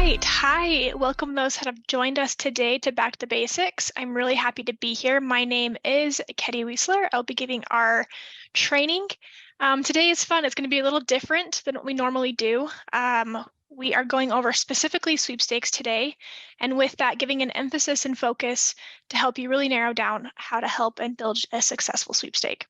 right. Hi. Welcome those that have joined us today to Back to Basics. I'm really happy to be here. My name is Ketty Wiesler. I'll be giving our training. Today is fun. It's going to be a little different than what we normally do. We are going over specifically sweepstakes today, and with that, giving an emphasis and focus to help you really narrow down how to help and build a successful sweepstake.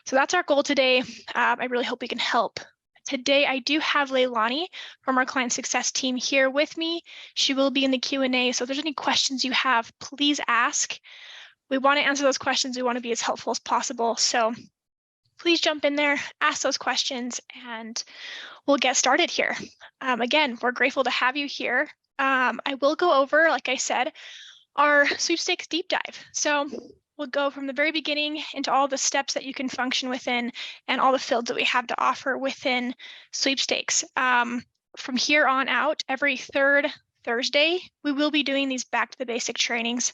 So that's our goal today. I really hope we can help. Today, I do have Leilani from our client success team here with me. She will be in the Q&A, so if there's any questions you have, please ask. We want to answer those questions. We want to be as helpful as possible. So please jump in there, ask those questions, and we'll get started here. Again, we're grateful to have you here. I will go over, like I said, our sweepstakes deep dive. So we'll go from the very beginning into all the steps that you can function within and all the fields that we have to offer within sweepstakes. From here on out, every third Thursday, we will be doing these back to the basic trainings.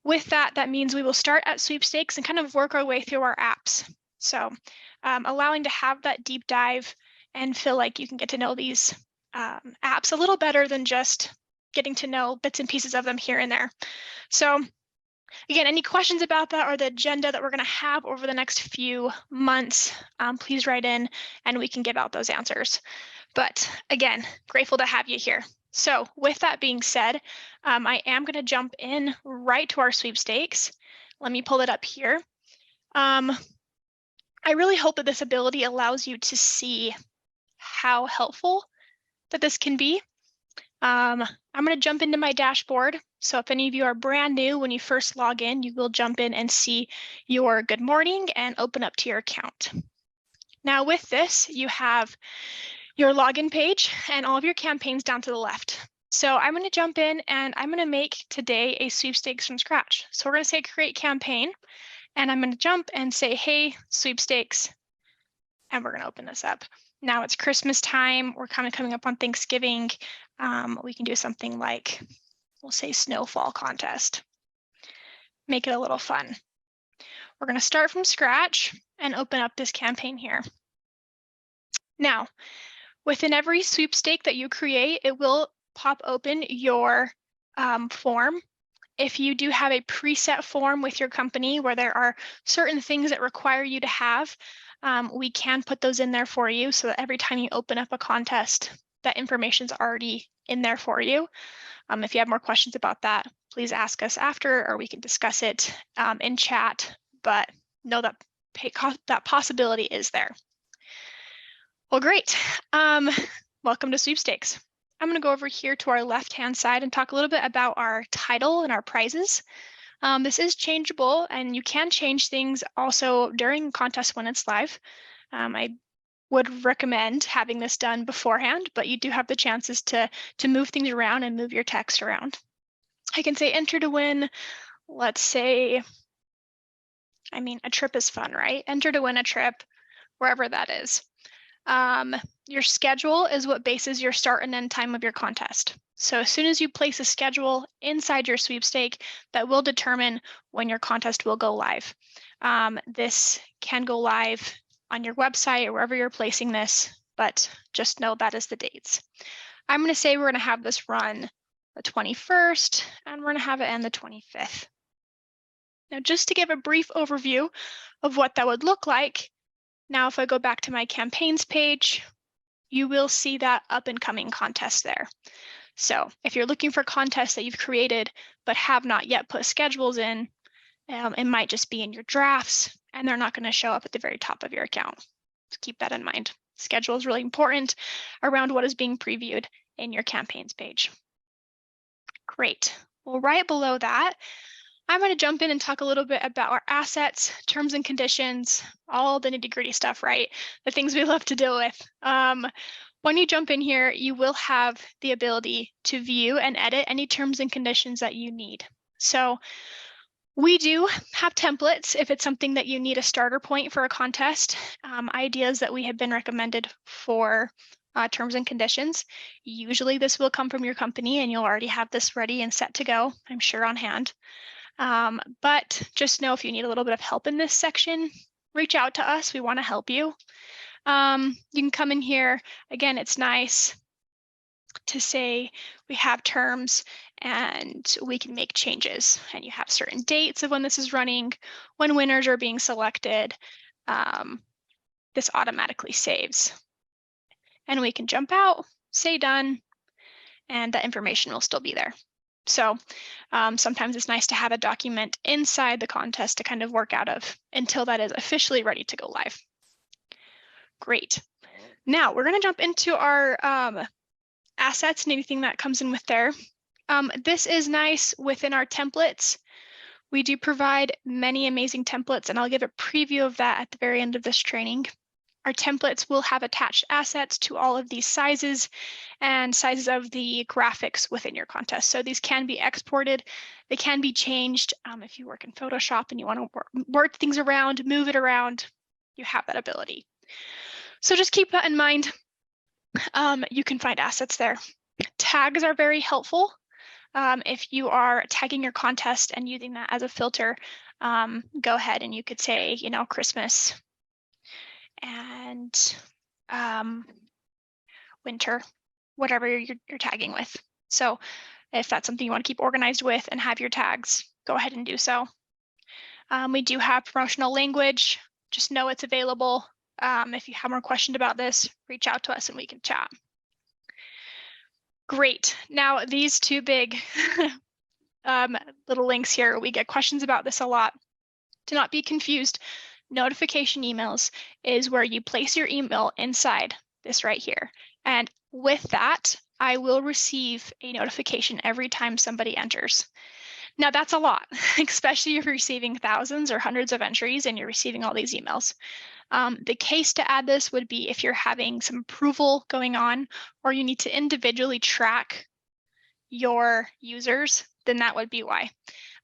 With that, that means we will start at sweepstakes and kind of work our way through our apps. So allowing to have that deep dive and feel like you can get to know these apps a little better than just getting to know bits and pieces of them here and there. So again, any questions about that or the agenda that we're going to have over the next few months, please write in and we can give out those answers. But again, grateful to have you here. So with that being said, I am going to jump in right to our sweepstakes. Let me pull it up here. I really hope that this ability allows you to see how helpful that this can be. I'm going to jump into my dashboard. So if any of you are brand new, when you first log in, you will jump in and see your good morning and open up to your account. Now with this, you have your login page and all of your campaigns down to the left. So I'm going to jump in and I'm going to make today a sweepstakes from scratch. So we're going to say create campaign and I'm going to jump and say, hey, sweepstakes, and we're going to open this up. Now it's Christmas time. We're kind of coming up on Thanksgiving. We can do something like, we'll say snowfall contest. Make it a little fun. We're going to start from scratch and open up this campaign here. Now, within every sweepstake that you create, it will pop open your form. If you do have a preset form with your company where there are certain things that require you to have, we can put those in there for you so that every time you open up a contest, that information's already in there for you. If you have more questions about that, please ask us after, or we can discuss it in chat, but know that that possibility is there. Well, great. Welcome to sweepstakes. I'm going to go over here to our left-hand side and talk a little bit about our title and our prizes. This is changeable, and you can change things also during contest when it's live. I would recommend having this done beforehand, but you do have the chances to move things around and move your text around. I can say enter to win, let's say, I mean, a trip is fun, right? Enter to win a trip, wherever that is. Your schedule is what bases your start and end time of your contest. So as soon as you place a schedule inside your sweepstake, that will determine when your contest will go live. This can go live on your website or wherever you're placing this, but just know that is the dates. I'm going to say we're going to have this run the 21st, and we're going to have it end the 25th. Now, just to give a brief overview of what that would look like, now if I go back to my campaigns page, you will see that up and coming contest there. So if you're looking for contests that you've created but have not yet put schedules in, it might just be in your drafts and they're not going to show up at the very top of your account. So keep that in mind. Schedule is really important around what is being previewed in your campaigns page. Great. Well, right below that, I'm going to jump in and talk a little bit about our assets, terms and conditions, all the nitty-gritty stuff, right? The things we love to deal with. When you jump in here, you will have the ability to view and edit any terms and conditions that you need. So we do have templates if it's something that you need a starter point for a contest, ideas that we have been recommended for terms and conditions. Usually this will come from your company and you'll already have this ready and set to go, I'm sure, on hand. But just know if you need a little bit of help in this section, reach out to us. We want to help you. You can come in here. Again, it's nice. to say we have terms and we can make changes, and you have certain dates of when this is running, when winners are being selected. This automatically saves, and we can jump out, say done, and that information will still be there. So sometimes it's nice to have a document inside the contest to kind of work out of until that is officially ready to go live. Great. Now we're going to jump into our assets and anything that comes in with there. This is nice within our templates. We do provide many amazing templates, and I'll give a preview of that at the very end of this training. Our templates will have attached assets to all of these sizes and sizes of the graphics within your contest. So these can be exported, they can be changed. If you work in Photoshop and you want to work things around, move it around, you have that ability. So just keep that in mind. You can find assets there. Tags are very helpful. If you are tagging your contest and using that as a filter, go ahead and you could say, you know, Christmas and winter, whatever you're tagging with. So if that's something you want to keep organized with and have your tags, go ahead and do so. We do have promotional language. Just know it's available. If you have more questions about this, reach out to us and we can chat. Great. Now these two big little links here, we get questions about this a lot. To not be confused, notification emails is where you place your email inside this right here. And with that, I will receive a notification every time somebody enters. Now that's a lot, especially if you're receiving thousands or hundreds of entries and you're receiving all these emails. The case to add this would be if you're having some approval going on or you need to individually track your users, then that would be why.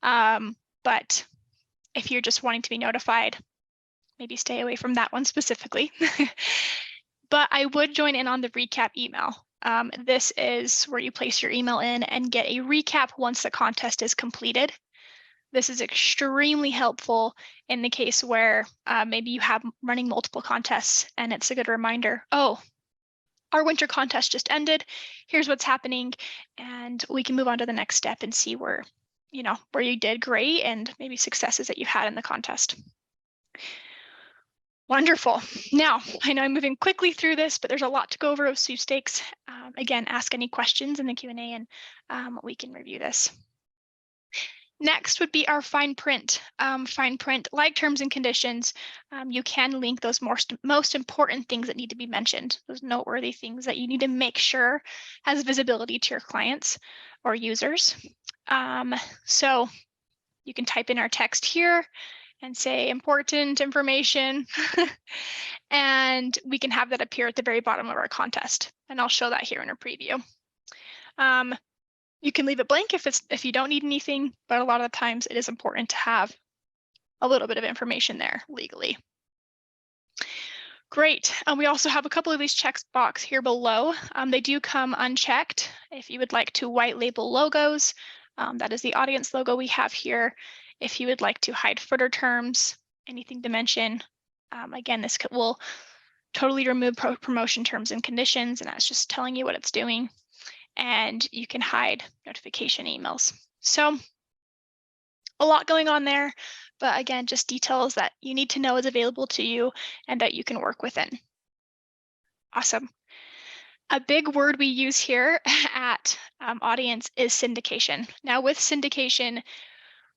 But if you're just wanting to be notified, maybe stay away from that one specifically. But I would join in on the recap email. This is where you place your email in and get a recap once the contest is completed. This is extremely helpful in the case where maybe you have running multiple contests and it's a good reminder, oh, our winter contest just ended, here's what's happening, and we can move on to the next step and see where, you know, where you did great and maybe successes that you had in the contest. Wonderful. Now, I know I'm moving quickly through this, but there's a lot to go over of sweepstakes. Again, ask any questions in the Q&A and we can review this. Next would be our fine print. Fine print, like terms and conditions, you can link those most important things that need to be mentioned, those noteworthy things that you need to make sure has visibility to your clients or users. So you can type in our text here and say important information, and we can have that appear at the very bottom of our contest. And I'll show that here in a preview. You can leave it blank if you don't need anything, but a lot of the times it is important to have a little bit of information there legally. Great. We also have a couple of these checkboxes here below. They do come unchecked. If you would like to white label logos, that is the audience logo we have here. If you would like to hide footer terms, anything to mention, again, this will totally remove promotion terms and conditions, and that's just telling you what it's doing. And you can hide notification emails. So a lot going on there, but again, just details that you need to know is available to you and that you can work within. Awesome. A big word we use here at Audience is syndication. Now with syndication,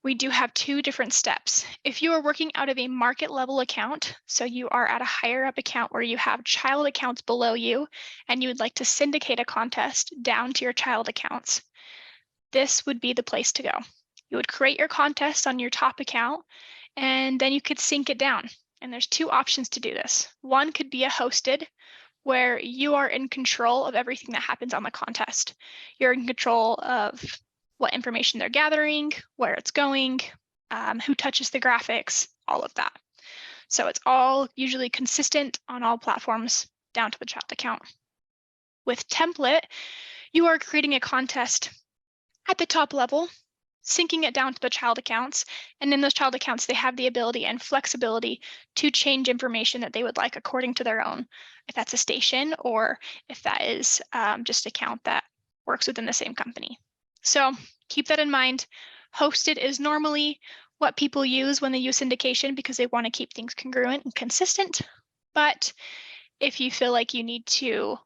we do have two different steps. If you are working out of a market level account, so you are at a higher up account where you have child accounts below you, and you would like to syndicate a contest down to your child accounts, this would be the place to go. You would create your contest on your top account, and then you could sync it down. And there's two options to do this. One could be a hosted, where you are in control of everything that happens on the contest. You're in control of what information they're gathering, where it's going, who touches the graphics, all of that. So it's all usually consistent on all platforms down to the child account. With template, you are creating a contest at the top level. syncing it down to the child accounts. And in those child accounts, they have the ability and flexibility to change information that they would like according to their own, if that's a station or if that is just an account that works within the same company. So keep that in mind. Hosted is normally what people use when they use syndication because they want to keep things congruent and consistent. But if you feel like you need to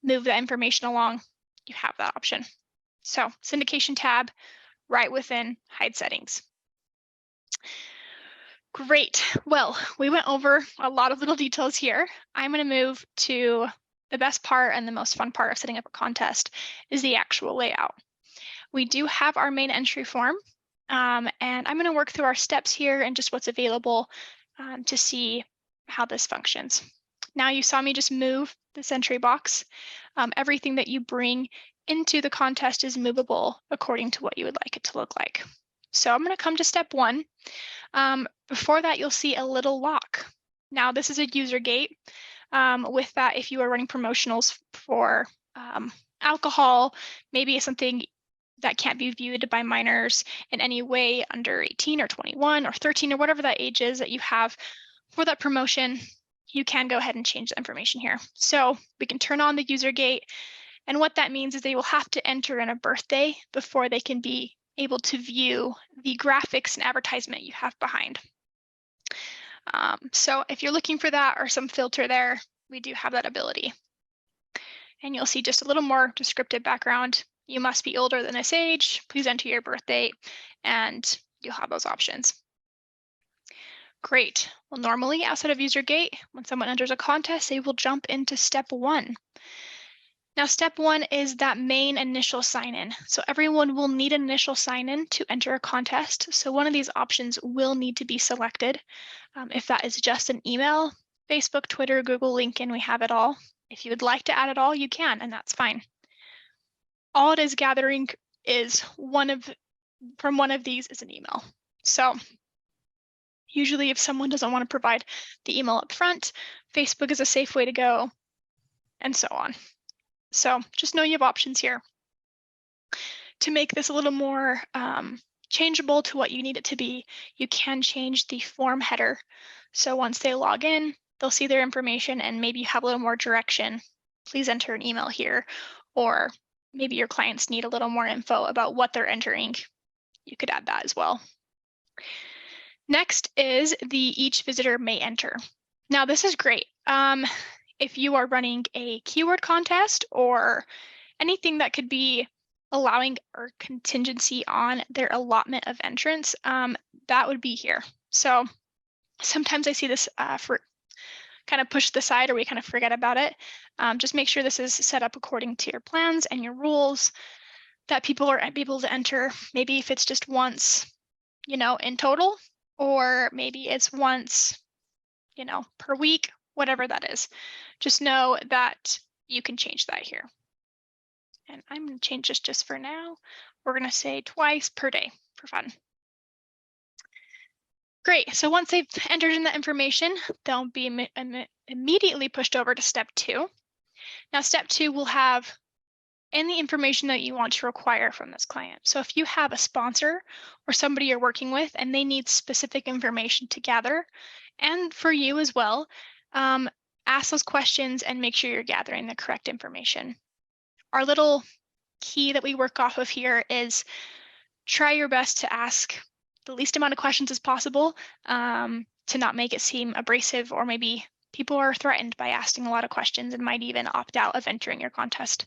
move that information along, you have that option. So syndication tab right within hide settings. Great. Well, we went over a lot of little details here. I'm going to move to the best part and the most fun part of setting up a contest is the actual layout. We do have our main entry form, and I'm going to work through our steps here and just what's available to see how this functions. Now you saw me just move this entry box. Everything that you bring into the contest is movable according to what you would like it to look like. So I'm going to come to step 1. Before that, you'll see a little lock. Now this is a user gate. With that, if you are running promotionals for alcohol, maybe something that can't be viewed by minors in any way under 18 or 21 or 13 or whatever that age is that you have for that promotion, you can go ahead and change the information here. So we can turn on the user gate. And what that means is they will have to enter in a birthday before they can be able to view the graphics and advertisement you have behind. So if you're looking for that or some filter there, we do have that ability. And you'll see just a little more descriptive background. You must be older than this age. Please enter your birth date, and you'll have those options. Great. Well, normally outside of user gate, when someone enters a contest, they will jump into step 1. Now, step 1 is that main initial sign-in. So everyone will need an initial sign-in to enter a contest. So one of these options will need to be selected. If that is just an email, Facebook, Twitter, Google, LinkedIn, we have it all. If you would like to add it all, you can, and that's fine. All it is gathering is from one of these is an email. So usually if someone doesn't want to provide the email up front, Facebook is a safe way to go, and so on. So just know you have options here. To make this a little more changeable to what you need it to be, you can change the form header. So once they log in, they'll see their information and maybe you have a little more direction. Please enter an email here, or maybe your clients need a little more info about what they're entering. You could add that as well. Next is the each visitor may enter. Now this is great. If you are running a keyword contest or anything that could be allowing or contingency on their allotment of entrants, that would be here. So sometimes I see this for kind of pushed aside or we kind of forget about it. Just make sure this is set up according to your plans and your rules that people are able to enter. Maybe if it's just once, in total, or maybe it's once, per week, whatever that is. Just know that you can change that here. And I'm going to change this just for now. We're going to say twice per day for fun. Great. So once they've entered in that information, they'll be immediately pushed over to step 2. Now, step 2 will have any information that you want to require from this client. So if you have a sponsor or somebody you're working with and they need specific information to gather, and for you as well, ask those questions and make sure you're gathering the correct information. Our little key that we work off of here is try your best to ask the least amount of questions as possible to not make it seem abrasive, or maybe people are threatened by asking a lot of questions and might even opt out of entering your contest.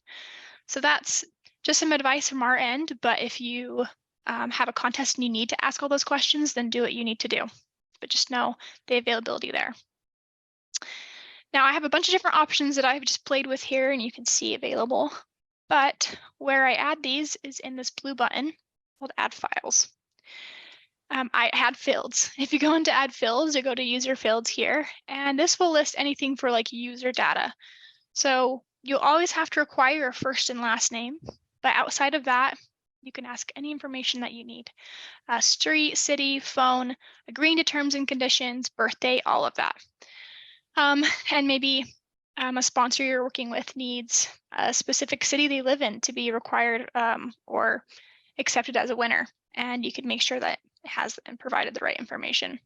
So that's just some advice from our end, but if you have a contest and you need to ask all those questions, then do what you need to do. But just know the availability there. Now I have a bunch of different options that I've just played with here and you can see available, but where I add these is in this blue button called Add Files. I add fields. If you go into Add Fields, you go to User Fields here, and this will list anything for like user data. So you'll always have to require a first and last name, but outside of that, you can ask any information that you need. Street, city, phone, agreeing to terms and conditions, birthday, all of that. And maybe a sponsor you're working with needs a specific city they live in to be required, or accepted as a winner, and you can make sure that it has and provided the right information.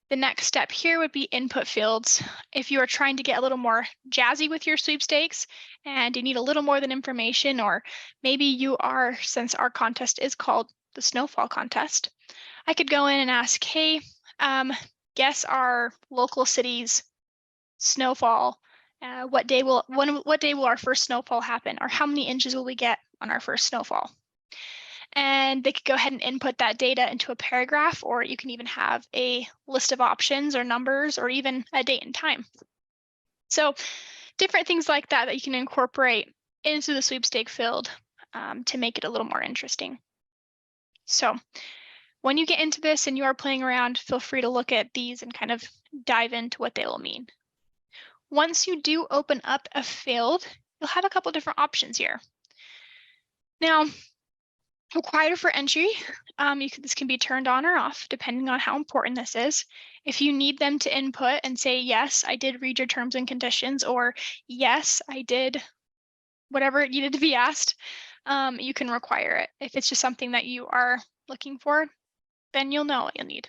The next step here would be input fields. If you are trying to get a little more jazzy with your sweepstakes and you need a little more than information, or maybe you are, since our contest is called the Snowfall Contest, I could go in and ask, hey, guess our local city's snowfall. What day will our first snowfall happen, or how many inches will we get on our first snowfall? And they could go ahead and input that data into a paragraph, or you can even have a list of options or numbers, or even a date and time. So different things like that you can incorporate into the sweepstake field to make it a little more interesting. So when you get into this and you are playing around, feel free to look at these and kind of dive into what they will mean. Once you do open up a field, you'll have a couple different options here. Now, required for entry, this can be turned on or off depending on how important this is. If you need them to input and say, yes, I did read your terms and conditions, or yes, I did whatever it needed to be asked, you can require it. If it's just something that you are looking for, then you'll know what you'll need.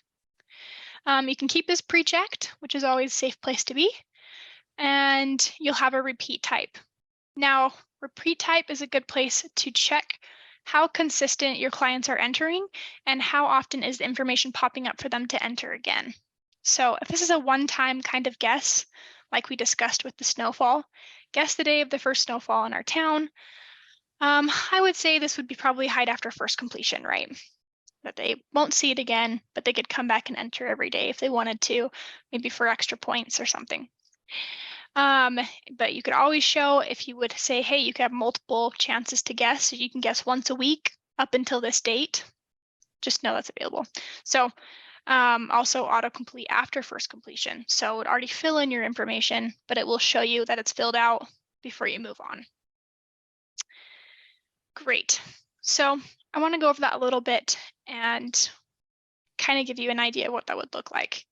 You can keep this pre-checked, which is always a safe place to be, and you'll have a repeat type. Now, repeat type is a good place to check how consistent your clients are entering and how often is the information popping up for them to enter again. So if this is a one-time kind of guess, like we discussed with the snowfall, guess the day of the first snowfall in our town, I would say this would be probably hide after first completion, right? That they won't see it again, but they could come back and enter every day if they wanted to, maybe for extra points or something. But you could always show, if you would say, hey, you could have multiple chances to guess. So you can guess once a week up until this date. Just know that's available. So also autocomplete after first completion. So it would already fill in your information, but it will show you that it's filled out before you move on. Great. So I want to go over that a little bit and kind of give you an idea of what that would look like.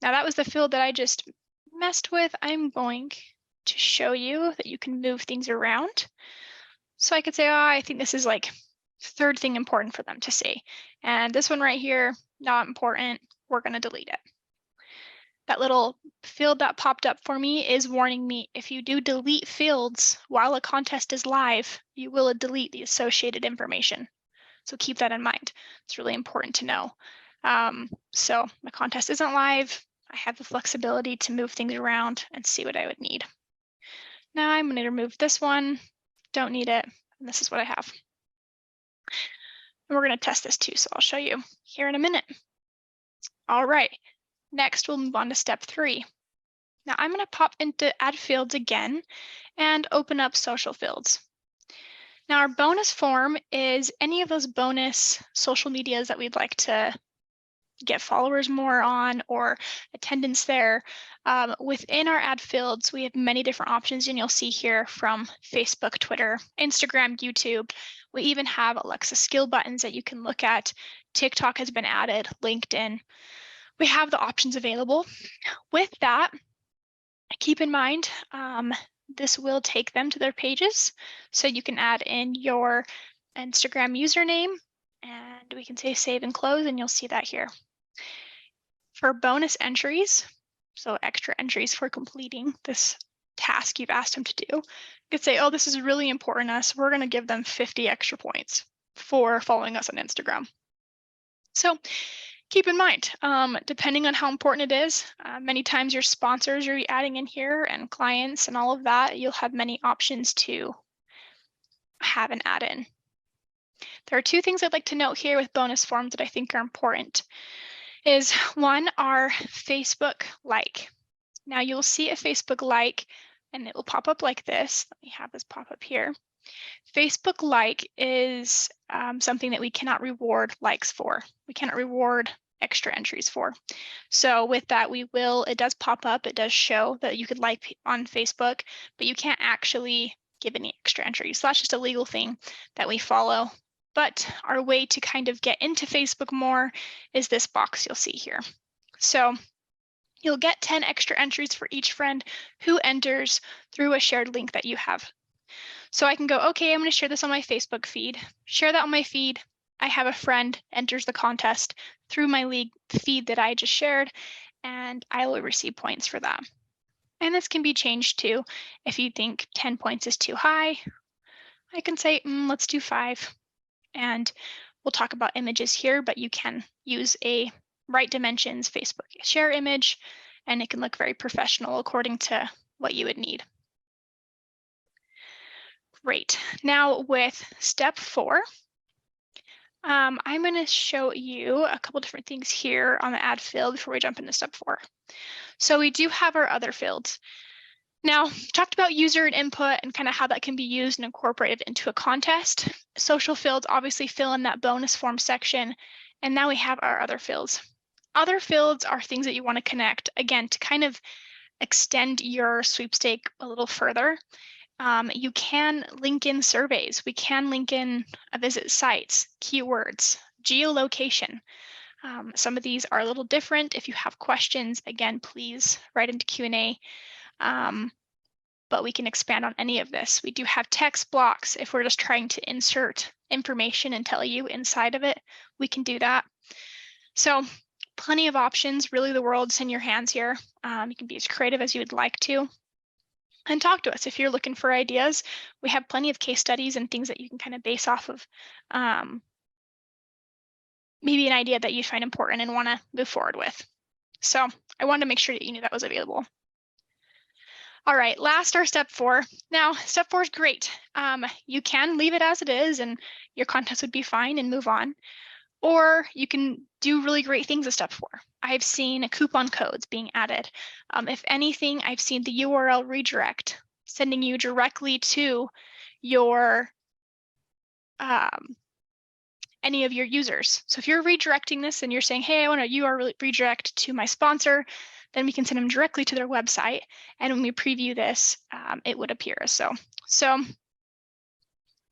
Now that was the field that I just messed with. I'm going to show you that you can move things around. So I could say, oh, I think this is like third thing important for them to see. And this one right here, not important. We're going to delete it. That little field that popped up for me is warning me if you do delete fields while a contest is live, you will delete the associated information. So keep that in mind. It's really important to know. So the contest isn't live. I have the flexibility to move things around and see what I would need. Now I'm going to remove this one. Don't need it. And this is what I have. And we're going to test this too, so I'll show you here in a minute. All right. Next, we'll move on to step 3. Now I'm going to pop into add fields again and open up social fields. Now our bonus form is any of those bonus social medias that we'd like to get followers more on or attendance there. Within our add fields, we have many different options, and you'll see here from Facebook, Twitter, Instagram, YouTube. We even have Alexa skill buttons that you can look at. TikTok has been added, LinkedIn. We have the options available. With that, keep in mind, this will take them to their pages. So you can add in your Instagram username, and we can say save and close, and you'll see that here. For bonus entries, so extra entries for completing this task you've asked them to do, you could say, oh, this is really important to us. We're going to give them 50 extra points for following us on Instagram. So keep in mind, depending on how important it is, many times your sponsors you're adding in here and clients and all of that, you'll have many options to have an add-in. There are 2 things I'd like to note here with bonus forms that I think are important. Is one, our Facebook like. Now you'll see a Facebook like, and it will pop up like this. Let me have this pop up here. Facebook like is something that we cannot reward likes for. We cannot reward extra entries for. So with that, it does pop up. It does show that you could like on Facebook, but you can't actually give any extra entries. So that's just a legal thing that we follow. But our way to kind of get into Facebook more is this box you'll see here. So you'll get 10 extra entries for each friend who enters through a shared link that you have. So I can go, okay, I'm going to share this on my Facebook feed, share that on my feed. I have a friend enters the contest through my league feed that I just shared, and I will receive points for that. And this can be changed too. If you think 10 points is too high, I can say, let's do 5. And we'll talk about images here, but you can use a right dimensions Facebook share image, and it can look very professional according to what you would need. Great. Now with step 4, I'm going to show you a couple different things here on the add field before we jump into step 4. So we do have our other fields. Now, we talked about user and input and kind of how that can be used and incorporated into a contest. Social fields obviously fill in that bonus form section. And now we have our other fields. Other fields are things that you want to connect, again, to kind of extend your sweepstake a little further. You can link in surveys. We can link in visit sites, keywords, geolocation. Some of these are a little different. If you have questions, again, please write into Q&A. But we can expand on any of this. We do have text blocks. If we're just trying to insert information and tell you inside of it, we can do that. So plenty of options. Really, the world's in your hands here. You can be as creative as you would like to. And talk to us if you're looking for ideas. We have plenty of case studies and things that you can kind of base off of maybe an idea that you find important and want to move forward with. So I wanted to make sure that you knew that was available. All right, last, our step 4. Now, step 4 is great. You can leave it as it is and your contest would be fine and move on. Or you can do really great things with step 4. I've seen coupon codes being added. If anything, I've seen the URL redirect, sending you directly to your any of your users. So if you're redirecting this and you're saying, hey, I want a URL redirect to my sponsor, then we can send them directly to their website. And when we preview this, it would appear as so. So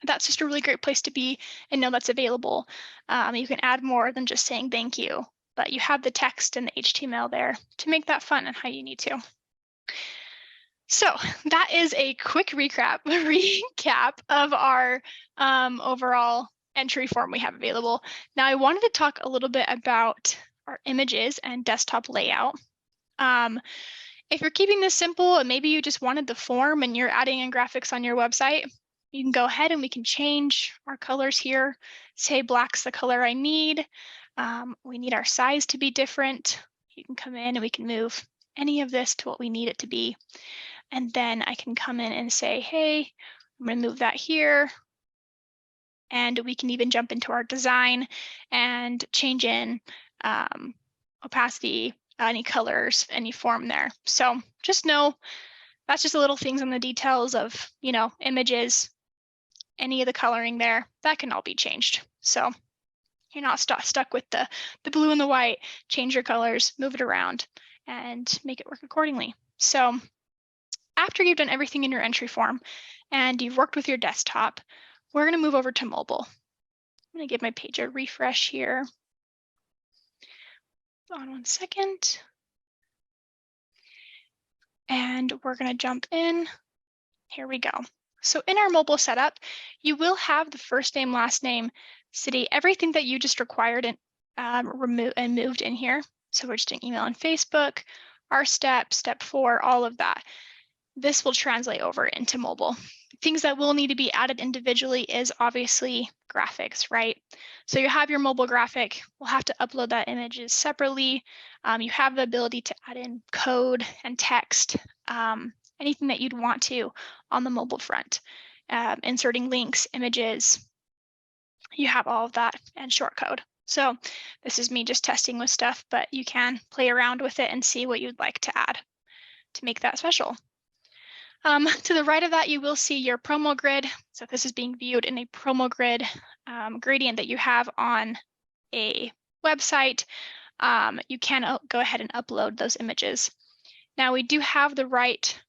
that's just a really great place to be and know that's available. You can add more than just saying thank you, but you have the text and the HTML there to make that fun and how you need to. So that is a quick recap of our overall entry form we have available. Now I wanted to talk a little bit about our images and desktop layout. If you're keeping this simple and maybe you just wanted the form and you're adding in graphics on your website, you can go ahead and we can change our colors here. Say black's the color I need. We need our size to be different. You can come in and we can move any of this to what we need it to be. And then I can come in and say, hey, I'm going to move that here. And we can even jump into our design and change in opacity, any colors, any form there. So just know that's just the little things on the details of, images, any of the coloring there, that can all be changed. So you're not stuck with the blue and the white. Change your colors, move it around, and make it work accordingly. So after you've done everything in your entry form and you've worked with your desktop, we're going to move over to mobile. I'm going to give my page a refresh here. On one second. And we're going to jump in. Here we go. So in our mobile setup, you will have the first name, last name, city, everything that you just required and removed and moved in here. So we're just doing email and Facebook, our step 4, all of that. This will translate over into mobile. Things that will need to be added individually is obviously graphics, right? So you have your mobile graphic. We'll have to upload that images separately. You have the ability to add in code and text, anything that you'd want to on the mobile front. Inserting links, images, you have all of that and shortcode. So this is me just testing with stuff, but you can play around with it and see what you'd like to add to make that special. To the right of that, you will see your promo grid. So this is being viewed in a promo grid gradient that you have on a website. You can go ahead and upload those images. Now we do have the right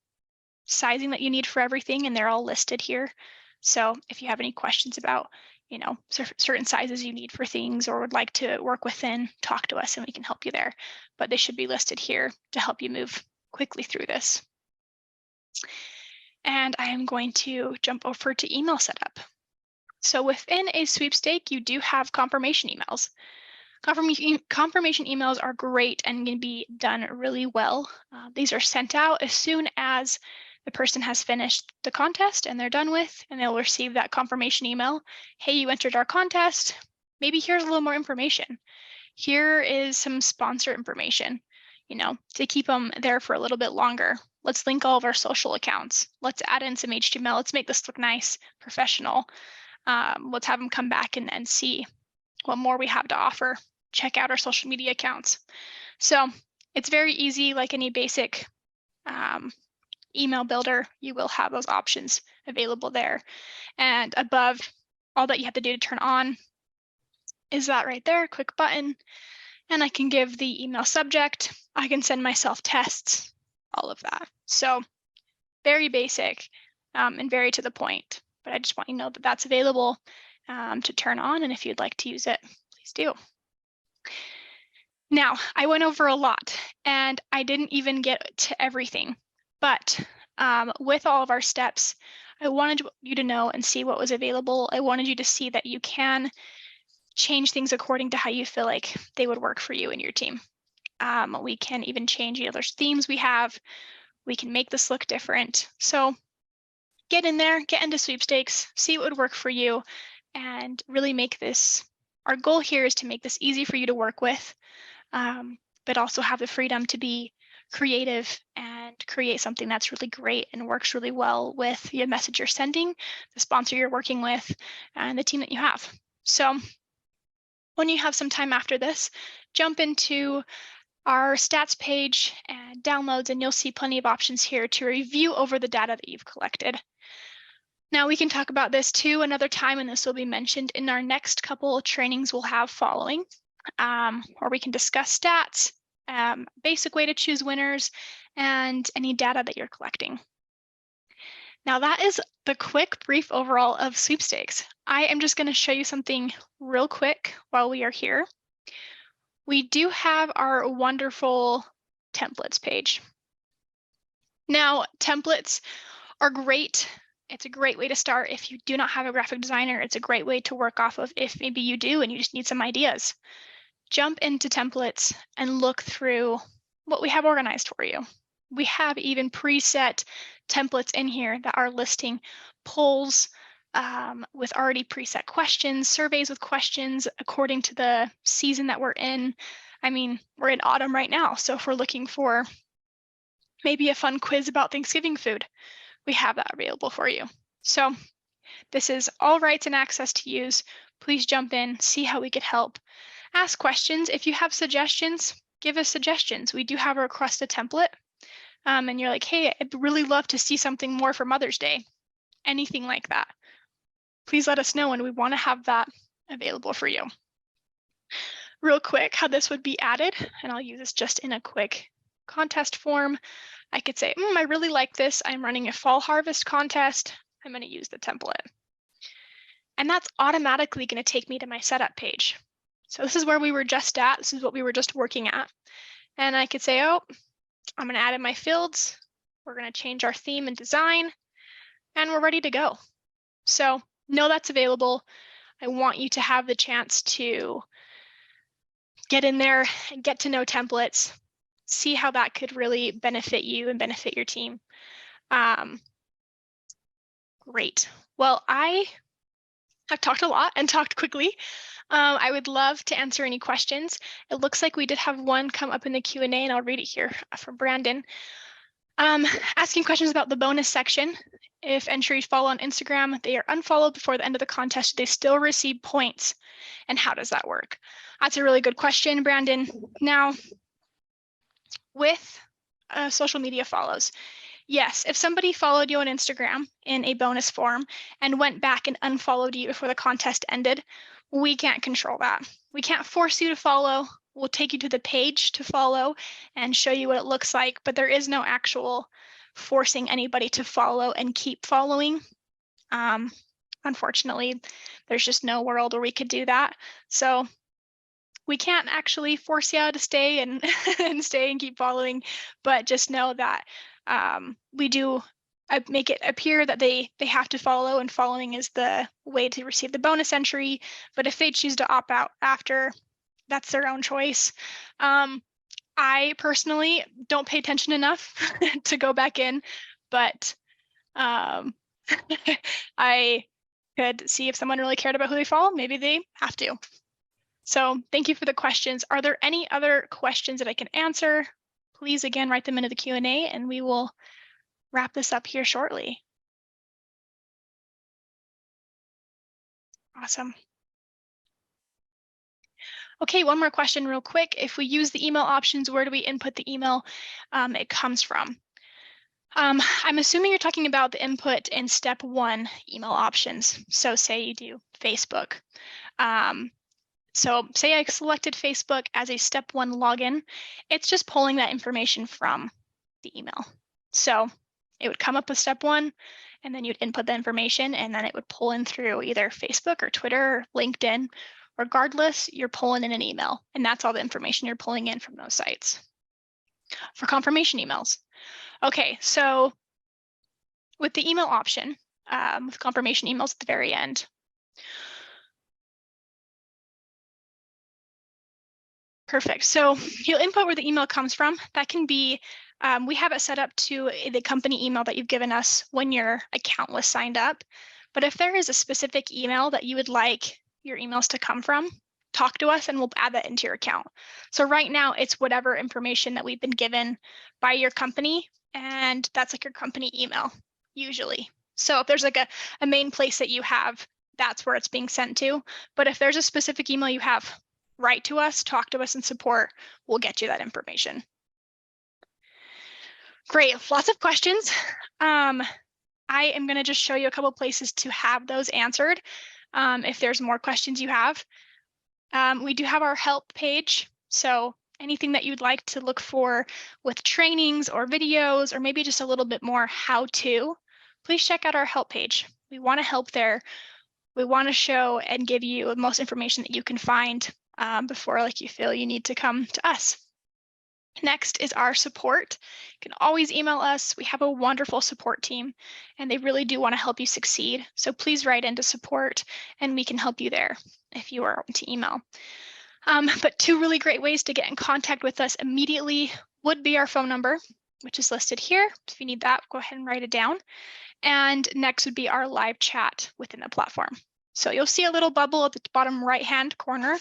sizing that you need for everything, and they're all listed here. So if you have any questions about, certain sizes you need for things or would like to work within, talk to us and we can help you there. But they should be listed here to help you move quickly through this. and I am going to jump over to email setup. So within a sweepstake, you do have confirmation emails. Confirmation emails are great and can be done really well. These are sent out as soon as the person has finished the contest and they're done with, and they'll receive that confirmation email. Hey, you entered our contest. Maybe here's a little more information. Here is some sponsor information, to keep them there for a little bit longer. Let's link all of our social accounts. Let's add in some HTML. Let's make this look nice, professional. Let's have them come back and see what more we have to offer. Check out our social media accounts. So it's very easy, like any basic email builder, you will have those options available there. And above, all that you have to do to turn on is that right there, quick button. And I can give the email subject. I can send myself tests, all of that. So very basic and very to the point. But I just want you to know that that's available to turn on. And if you'd like to use it, please do. Now, I went over a lot and I didn't even get to everything, but with all of our steps, I wanted you to know and see what was available. I wanted you to see that you can change things according to how you feel like they would work for you and your team. We can even change the other themes we have. We can make this look different. So get in there, get into sweepstakes, see what would work for you, and really make this, our goal here is to make this easy for you to work with, but also have the freedom to be creative and create something that's really great and works really well with the message you're sending, the sponsor you're working with, and the team that you have. So when you have some time after this, jump into our stats page and downloads, and you'll see plenty of options here to review over the data that you've collected. Now we can talk about this too another time, and this will be mentioned in our next couple of trainings we'll have following, or we can discuss stats, basic way to choose winners, and any data that you're collecting. Now that is the quick, brief overall of sweepstakes. I am just going to show you something real quick while we are here. We do have our wonderful templates page. Now, templates are great. It's a great way to start. If you do not have a graphic designer, it's a great way to work off of if maybe you do and you just need some ideas. Jump into templates and look through what we have organized for you. We have even preset templates in here that are listing polls with already preset questions, surveys with questions according to the season that we're in. I mean, we're in autumn right now, so if we're looking for maybe a fun quiz about Thanksgiving food, we have that available for you. So this is all rights and access to use. Please jump in, see how we could help. Ask questions. If you have suggestions, give us suggestions. We do have a request a template. And you're like, hey, I'd really love to see something more for Mother's Day. Anything like that. Please let us know, and we want to have that available for you. Real quick, how this would be added, and I'll use this just in a quick contest form. I could say, I really like this. I'm running a fall harvest contest. I'm going to use the template. And that's automatically going to take me to my setup page. So this is where we were just at. This is what we were just working at. And I could say, I'm going to add in my fields. We're going to change our theme and design, and we're ready to go. So know that's available. I want you to have the chance to get in there and get to know templates, see how that could really benefit you and benefit your team. Great. Well, I have talked a lot and talked quickly. I would love to answer any questions. It looks like we did have one come up in the Q&A, and I'll read it here from Brandon. Asking questions about the bonus section. If entries follow on Instagram, they are unfollowed before the end of the contest. Do they still receive points? And how does that work? That's a really good question, Brandon. Now, with social media follows, yes, if somebody followed you on Instagram in a bonus form and went back and unfollowed you before the contest ended, we can't control that. We can't force you to follow. We'll take you to the page to follow and show you what it looks like, but there is no actual forcing anybody to follow and keep following. Unfortunately, there's just no world where we could do that. So we can't actually force you to stay and, and stay and keep following, but just know that we do make it appear that they have to follow, and following is the way to receive the bonus entry. But if they choose to opt out after, that's their own choice. I personally don't pay attention enough to go back in, but I could see if someone really cared about who they follow, maybe they have to. So thank you for the questions. Are there any other questions that I can answer? Please, again, write them into the Q&A and we will wrap this up here shortly. Awesome. Okay, one more question real quick. If we use the email options, where do we input the email it comes from? I'm assuming you're talking about the input in step 1 email options. So say you do Facebook. So say I selected Facebook as a step 1 login, it's just pulling that information from the email. So it would come up with step 1, and then you'd input the information, and then it would pull in through either Facebook or Twitter or LinkedIn. Regardless, you're pulling in an email, and that's all the information you're pulling in from those sites. For confirmation emails. Okay, so with the email option, with confirmation emails at the very end, perfect. So you'll input where the email comes from. That can be, we have it set up to the company email that you've given us when your account was signed up. But if there is a specific email that you would like your emails to come from, talk to us and we'll add that into your account. So right now it's whatever information that we've been given by your company, and that's like your company email usually. So if there's like a main place that you have, that's where it's being sent to. But if there's a specific email you have, write to us, talk to us in support, we'll get you that information. Great, lots of questions. I am going to just show you a couple places to have those answered. If there's more questions you have. We do have our help page. So anything that you'd like to look for with trainings or videos, or maybe just a little bit more how-to, please check out our help page. We want to help there. We want to show and give you the most information that you can find before you feel you need to come to us. Next is our support. You can always email us. We have a wonderful support team, and they really do want to help you succeed. So please write into support, and we can help you there if you are to email. But 2 really great ways to get in contact with us immediately would be our phone number, which is listed here. If you need that, go ahead and write it down. And next would be our live chat within the platform. So you'll see a little bubble at the bottom right-hand corner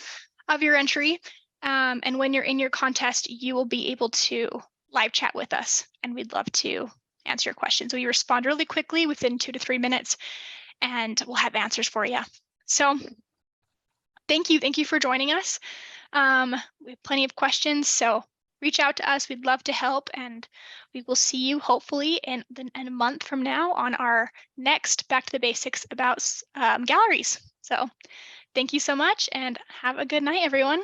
of your entry. And when you're in your contest, you will be able to live chat with us, and we'd love to answer your questions. We respond really quickly within 2 to 3 minutes, and we'll have answers for you. So thank you for joining us. We have plenty of questions, so reach out to us. We'd love to help, and we will see you hopefully in a month from now on our next Back to the Basics about galleries. So thank you so much, and have a good night, everyone.